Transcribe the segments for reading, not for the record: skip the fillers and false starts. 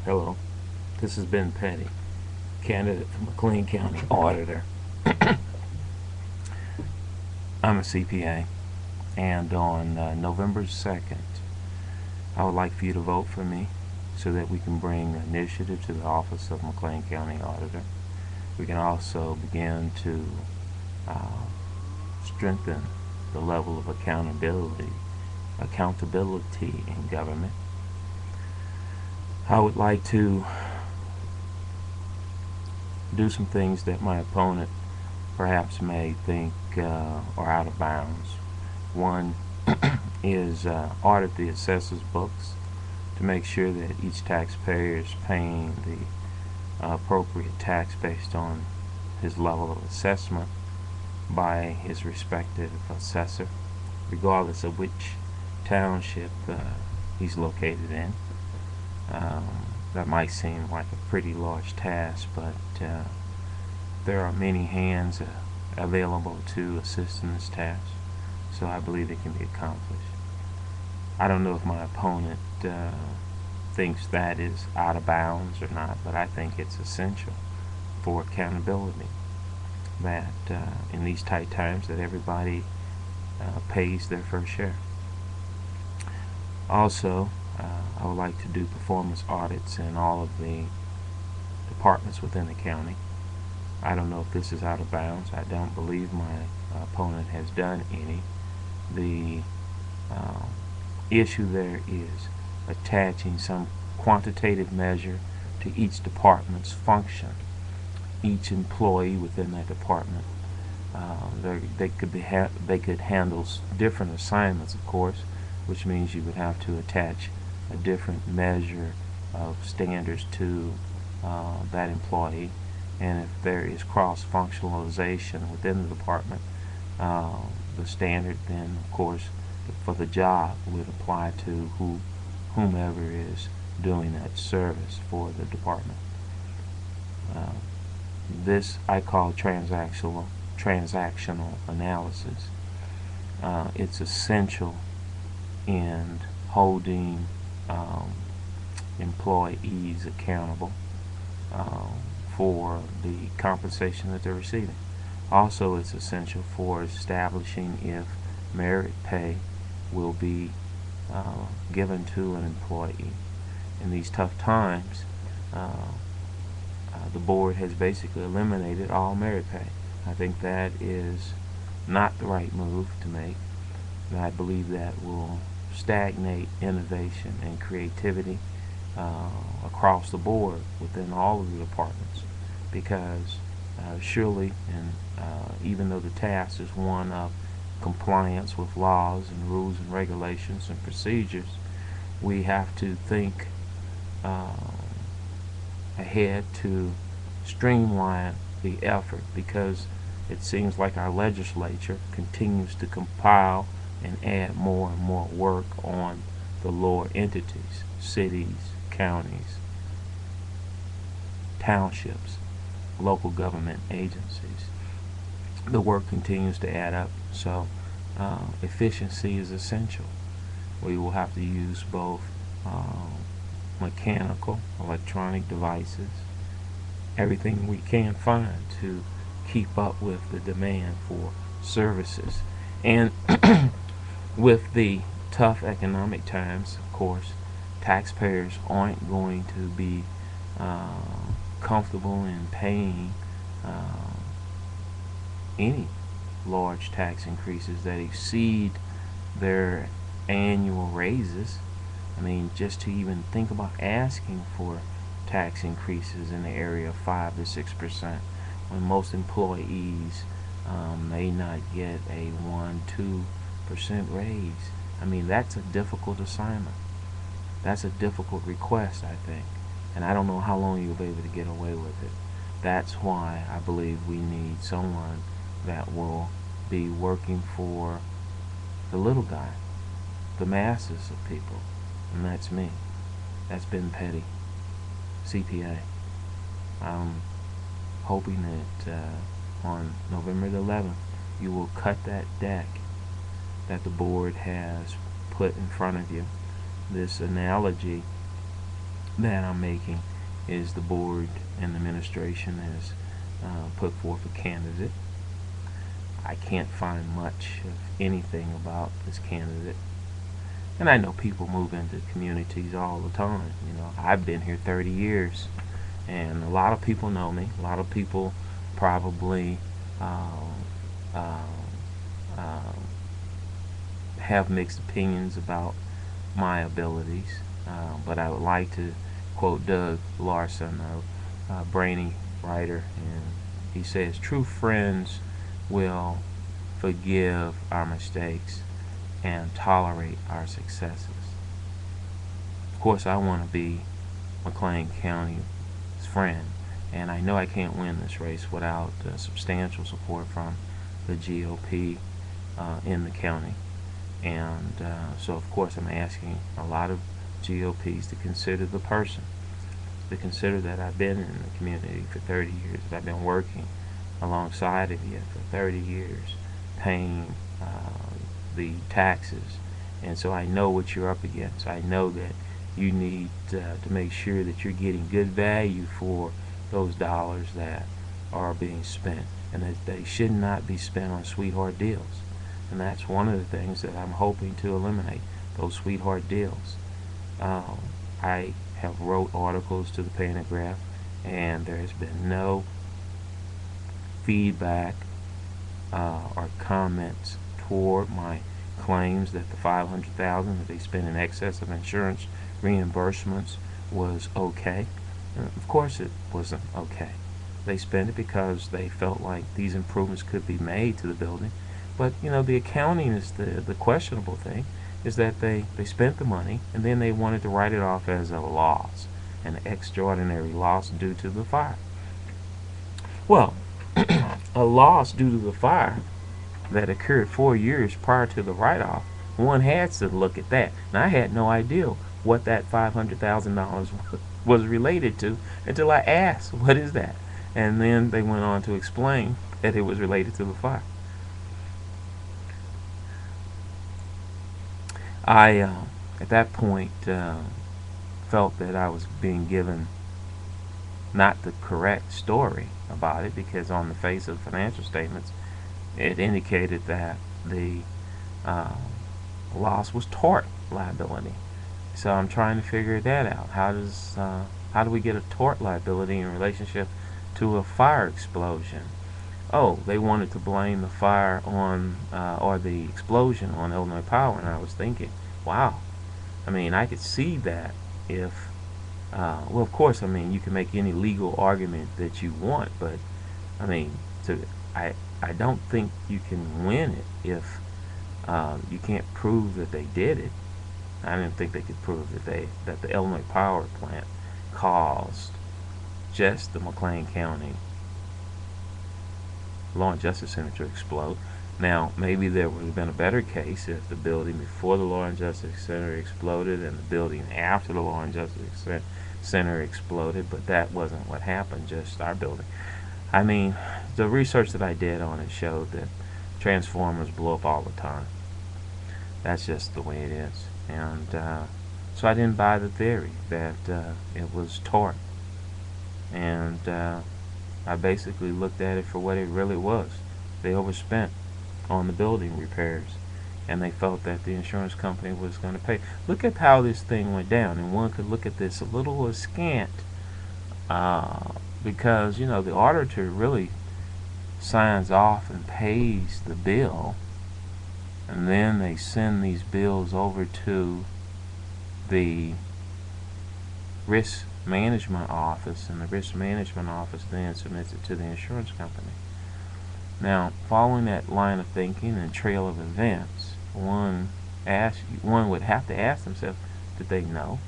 Hello, this has been Pettie, candidate for McLean County Auditor. I'm a CPA, and on November 2nd, I would like for you to vote for me so that we can bring initiative to the office of McLean County Auditor. We can also begin to strengthen the level of accountability in government. I would like to do some things that my opponent perhaps may think are out of bounds. One is audit the assessor's books to make sure that each taxpayer is paying the appropriate tax based on his level of assessment by his respective assessor, regardless of which township he's located in. That might seem like a pretty large task, but there are many hands available to assist in this task, so I believe it can be accomplished. I don't know if my opponent thinks that is out of bounds or not, but I think it's essential for accountability that in these tight times that everybody pays their fair share. Also, I would like to do performance audits in all of the departments within the county. I don't know if this is out of bounds. I don't believe my opponent has done any. The issue there is attaching some quantitative measure to each department's function. Each employee within that department, they could handle different assignments, of course, which means you would have to attach a different measure of standards to that employee. And if there is cross-functionalization within the department, the standard then, of course, for the job would apply to whomever is doing that service for the department. This I call transactional analysis. It's essential in holding employees accountable for the compensation that they're receiving. Also, it's essential for establishing if merit pay will be given to an employee. In these tough times, the board has basically eliminated all merit pay. I think that is not the right move to make, and I believe that will stagnate innovation and creativity across the board within all of the departments, because surely, and even though the task is one of compliance with laws and rules and regulations and procedures, we have to think ahead to streamline the effort, because it seems like our legislature continues to compile and add more and more work on the lower entities, cities, counties, townships, local government agencies. The work continues to add up, so efficiency is essential. We will have to use both mechanical, electronic devices, everything we can find to keep up with the demand for services. And with the tough economic times, of course, taxpayers aren't going to be comfortable in paying any large tax increases that exceed their annual raises. I mean, just to even think about asking for tax increases in the area of 5 to 6%, when most employees may not get a 1-2% raise. I mean, that's a difficult assignment. That's a difficult request, I think, and I don't know how long you'll be able to get away with it. That's why I believe we need someone that will be working for the little guy, the masses of people, and that's me. That's been Pettie, CPA. I'm hoping that on November the 11th you will cut that deck that the board has put in front of you. This analogy that I'm making is the board and the administration has put forth a candidate. I can't find much of anything about this candidate. And I know people move into communities all the time. I've been here 30 years, and a lot of people know me. A lot of people probably um, um, um, have mixed opinions about my abilities. But I would like to quote Doug Larson, a brainy writer, and he says, "True friends will forgive our mistakes and tolerate our successes." Of course, I want to be McLean County's friend, and I know I can't win this race without substantial support from the GOP in the county. And so, of course, I'm asking a lot of GOPs to consider the person, to consider that I've been in the community for 30 years, that I've been working alongside of you for 30 years, paying the taxes. And so I know what you're up against. I know that you need to make sure that you're getting good value for those dollars that are being spent, and that they should not be spent on sweetheart deals. And that's one of the things that I'm hoping to eliminate, those sweetheart deals. I have wrote articles to the Pantograph, and there has been no feedback or comments toward my claims that the $500,000 that they spent in excess of insurance reimbursements was okay. Of course it wasn't okay. They spent it because they felt like these improvements could be made to the building. But the accounting is the questionable thing, is that they spent the money and then they wanted to write it off as a loss, an extraordinary loss due to the fire. Well, a loss due to the fire that occurred 4 years prior to the write-off, one had to look at that. Now, I had no idea what that $500,000 was related to until I asked, "What is that?" And then they went on to explain that it was related to the fire. I, at that point, felt that I was being given not the correct story about it, because on the face of the financial statements, it indicated that the loss was tort liability. So I'm trying to figure that out. How do we get a tort liability in relationship to a fire explosion? Oh, they wanted to blame the fire on or the explosion on Illinois Power, and I was thinking, wow. I could see that if well, of course, you can make any legal argument that you want, but I don't think you can win it if you can't prove that they did it. I didn't think they could prove that the Illinois Power Plant caused just the McLean County Law and Justice Center to explode. Now, maybe there would have been a better case if the building before the Law and Justice Center exploded and the building after the Law and Justice Center exploded, but that wasn't what happened, just our building. The research that I did on it showed that transformers blow up all the time. That's just the way it is. And so I didn't buy the theory that it was tort. And I basically looked at it for what it really was. They overspent on the building repairs, and they felt that the insurance company was going to pay. Look at how this thing went down, and one could look at this a little askant because the auditor really signs off and pays the bill, and then they send these bills over to the risk management office, and the risk management office then submits it to the insurance company. Now, following that line of thinking and trail of events, one would have to ask themselves, did they know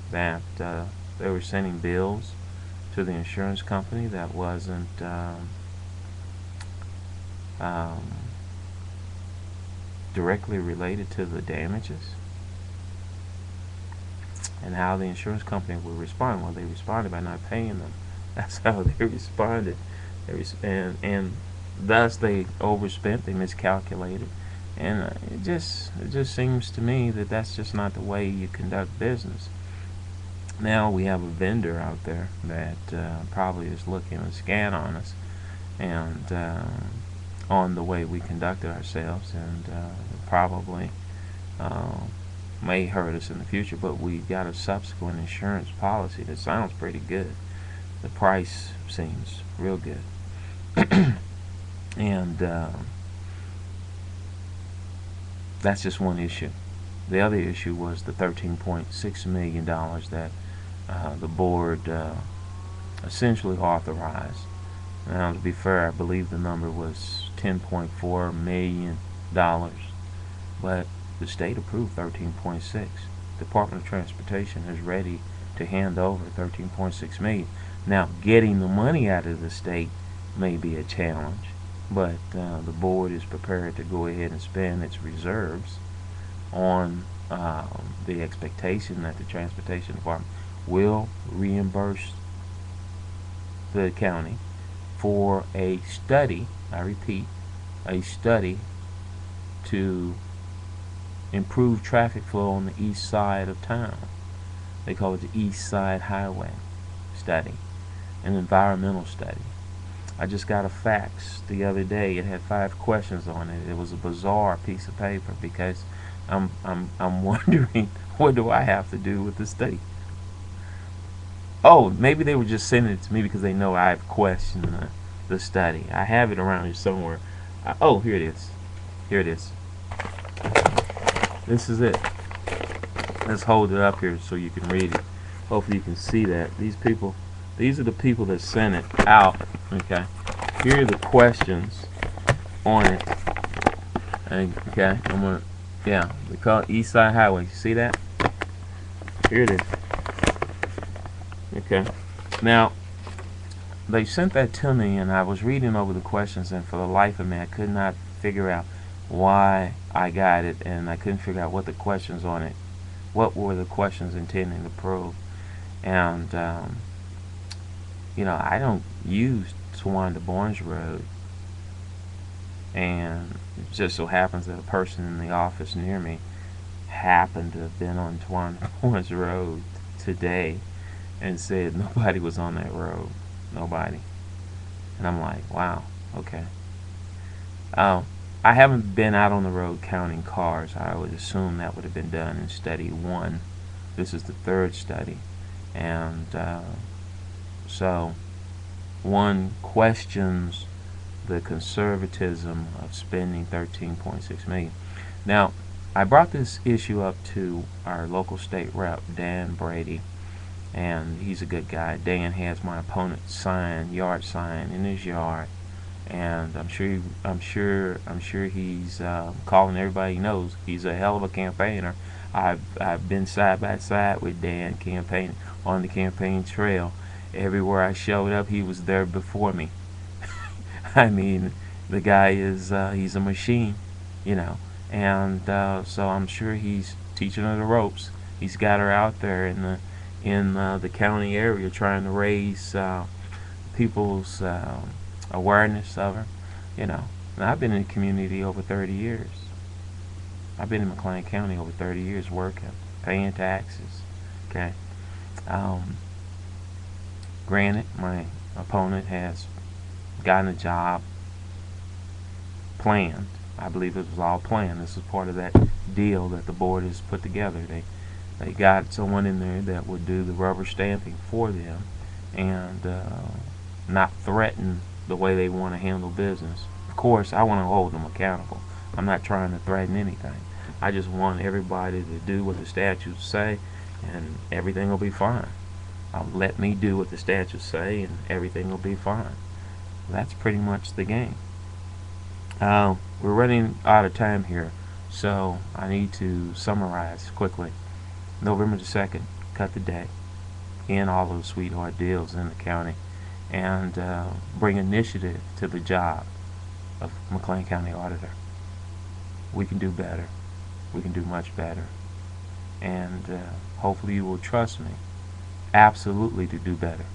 that they were sending bills to the insurance company that wasn't directly related to the damages? And how the insurance company would respond? Well, they responded by not paying them. That's how they responded. And thus they overspent, they miscalculated. And it just seems to me that that's just not the way you conduct business. Now we have a vendor out there that probably is looking askance on us, and on the way we conducted ourselves, and probably may hurt us in the future. But we got a subsequent insurance policy that sounds pretty good. The price seems real good. And that's just one issue. The other issue was the $13.6 million that the board essentially authorized. Now, to be fair, I believe the number was $10.4 million, but the state approved 13.6. Department of Transportation is ready to hand over 13.6 million. Now, getting the money out of the state may be a challenge, but the board is prepared to go ahead and spend its reserves on the expectation that the Transportation Department will reimburse the county for a study, I repeat, a study to improve traffic flow on the east side of town. They call it the East Side Highway study, an environmental study. I just got a fax the other day. It had 5 questions on it. It was a bizarre piece of paper because I'm wondering, what do I have to do with the study? Oh, maybe they were just sending it to me because they know I've questioned the study. I have it around here somewhere. Oh, here it is. Here it is. This is it. Let's hold it up here so you can read it. Hopefully you can see that. These are the people that sent it out. Okay. Here are the questions on it. Okay. They call it East Side Highway. You see that? Here it is. Okay. Now, they sent that to me, and I was reading over the questions, and for the life of me, I could not figure out why I got it, and I couldn't figure out what the questions on it, what were the questions intending to probe. And I don't use Towanda Barnes Road, and it just so happens that a person in the office near me happened to have been on Towanda Barnes Road today and said nobody was on that road. Nobody. And I'm like, wow, okay. I haven't been out on the road counting cars. I would assume that would have been done in study 1. This is the 3rd study. And so one questions the conservatism of spending $13.6 million. Now, I brought this issue up to our local state rep, Dan Brady, and he's a good guy. Dan has my opponent's yard sign in his yard, and I'm sure he's calling everybody he knows. He's a hell of a campaigner. I've been side by side with Dan campaigning on the campaign trail. Everywhere I showed up, he was there before me. I mean, the guy is he's a machine, and so I'm sure he's teaching her the ropes. He's got her out there in the county area trying to raise people's awareness of her. And I've been in the community over 30 years. I've been in McLean County over 30 years working, paying taxes. Okay. Granted, my opponent has gotten a job planned. I believe it was all planned. This is part of that deal that the board has put together. They got someone in there that would do the rubber stamping for them and not threaten the way they want to handle business. Of course, I want to hold them accountable. I'm not trying to threaten anything. I just want everybody to do what the statutes say, and everything will be fine. Let me do what the statutes say, and everything will be fine. That's pretty much the game. We're running out of time here, so I need to summarize quickly. November the 2nd, cut the deck, end all those sweetheart deals in the county, and bring initiative to the job of McLean County Auditor. We can do better. We can do much better. And hopefully you will trust me absolutely to do better.